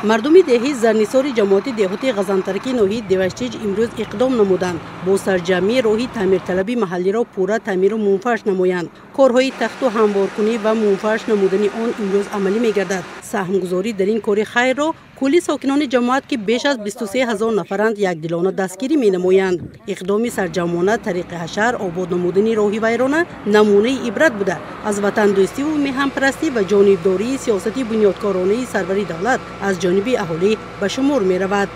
مردم دهی زرنیسار جماعت دهاتی غزنترکی ناحیه دیوشتیج امروز اقدام نمودند با سرجمی راهی تعمیر طلبی محلی را پورا تعمیر و منفرش نمایند. کارهای تخت و هموارکنی و منفرش نمودنی آن امروز عملی می‌گردد. سهمگذاری در این کار خیر را کلی ساکنان جماعت که بیش از 23,000 نفرند یکدلانه دستگیری می‌نمایند. اقدام سرجمانه طریق حشر آباد نمودنی راهی ویرانه نمونه عبرت بوده از وطن دوستی و میهن‌پرستی و جانبداری سیاستی بنیادکارانه سروری دولت از جانب اهالی به شمار می‌رود.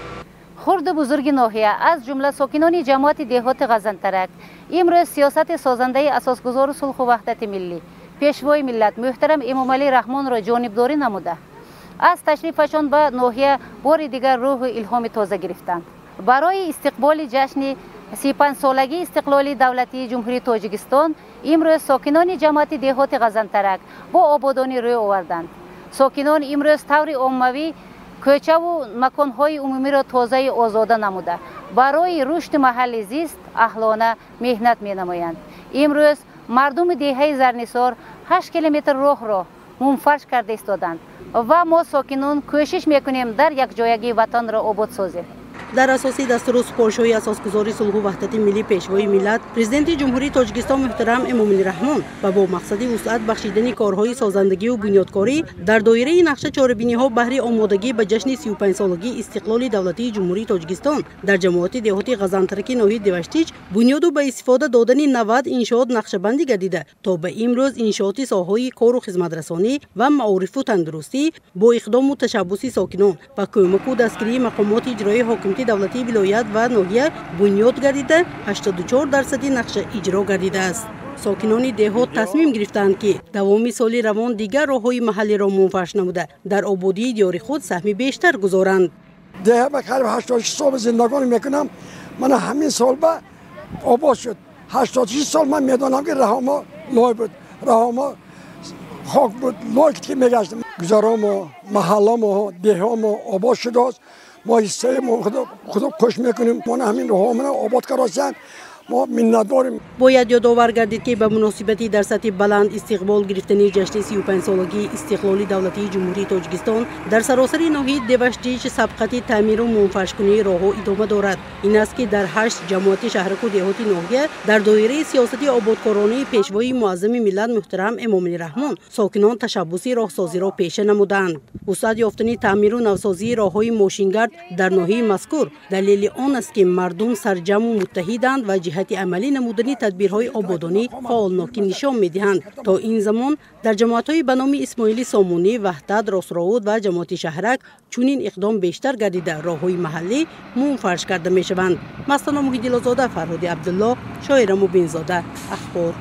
خرد بزرگ ناحیه از جمله ساکنان جماعت دهات غزنترک امروز سیاست سازنده اساسگذار صلح و وحدت ملی پیشوای ملت محترم امامعلی رحمان را جانبداری نموده از تشریفشان به ناحیه بار دیگر روح و الهام تازه گرفتند. برای استقبال جشن 35 سالگی استقلال دولتی جمهوری تاجیکستان امروز ساکنان جماعت دهات غزنترک با آبادانی روی آوردند. ساکنان امروز طور عمومی کوچه و مکانهای عمومی را تازه آزاده نموده برای رشد محل زیست اهلانه مهنت می نمایند. امروز مردم دهه زرنیسار 8 کیلومتر راه را منفرش کرده ایستادند و ما ساکنان کوشش میکنیم در یک جایگی وطن را آباد سازیم. در اساس دستور سپارش‌های اساسگذار صلح و وحدت ملی پیشوای ملت پرزیدنت جمهوری تاجیکستان محترم امامعلی رحمان و با مقصد وسعت بخشیدن کارهای سازندگی و بنیادکاری در دایره نقشه چاره‌بینی‌ها بهر آمادگی به جشن 35 سالگی استقلال دولتی جمهوری تاجیکستان در جماعت دهاتی غزنترکی ناحیه دیوشتیج بنیاد و به استفاده دادن 90 انشاءات نقشه‌بندی گردیده تا به امروز انشاءات ساحه‌های کار و خدمت‌رسانی و معارف و تندرستی با اقدام و تشبث ساکنان و کمک و دستگیری مقامات اجرایی حاکمیت دولتی ولایت و ناحیه بنیاد گردیده 84% نقشه اجرا گردیده است. ساکنان دهات تصمیم گرفتند که دوام سال روان دیگر راههای محلی را منفرش نموده در آبادی دیار خود سهم بیشتر گذارند. ده به قریب 86 سال زندگانی میکنم. من همین سال به آباد شد. 86 سال من میدانم که رهاما لای بود، رهاما خاک بود، لای که میگشتم. گذرام و محلام و دهام آباد شده است. ما حصه ما خدا خوش میکنیم. ما همین راه آباد کردیم. ما منت داریم. باید یادآور گردید که به مناسبتی در سطح بلند استقبال گرفتن جشن 35 سالگی استقلال دولتی جمهوری تاجیکستان در سراسر ناحیه دیوشتیج سبقت تعمیر و منفرش کنی راهها ادامه دارد. این است که در 8 جماعت شهرک و دهاتی ناحیه در دایره سیاستی آبادکارانه پیشوای معظم ملت محترم امامعلی رحمان ساکنان تشبثی راهسازی را پیشه نمودند. وسعت یافتن تعمیر و نوسازی راههای ماشینگرد در ناحیه مذکور دلیل آن است که مردم سرجم و متحدند و جهت عملی نمودنی تدبیرهای آبادانی فعالناکی نشان می‌دهند. تا این زمان در جماعت‌های به نام اسماعیلی سامونی، وحدت، راست‌راود و جماعت شهرک چنین اقدام بیشتر گردیده راههای محلی منفرش کرده می‌شوند. مستانه محیدی لازاده، فرهاد عبدالله، شاعر مبین‌زاده، اخبار.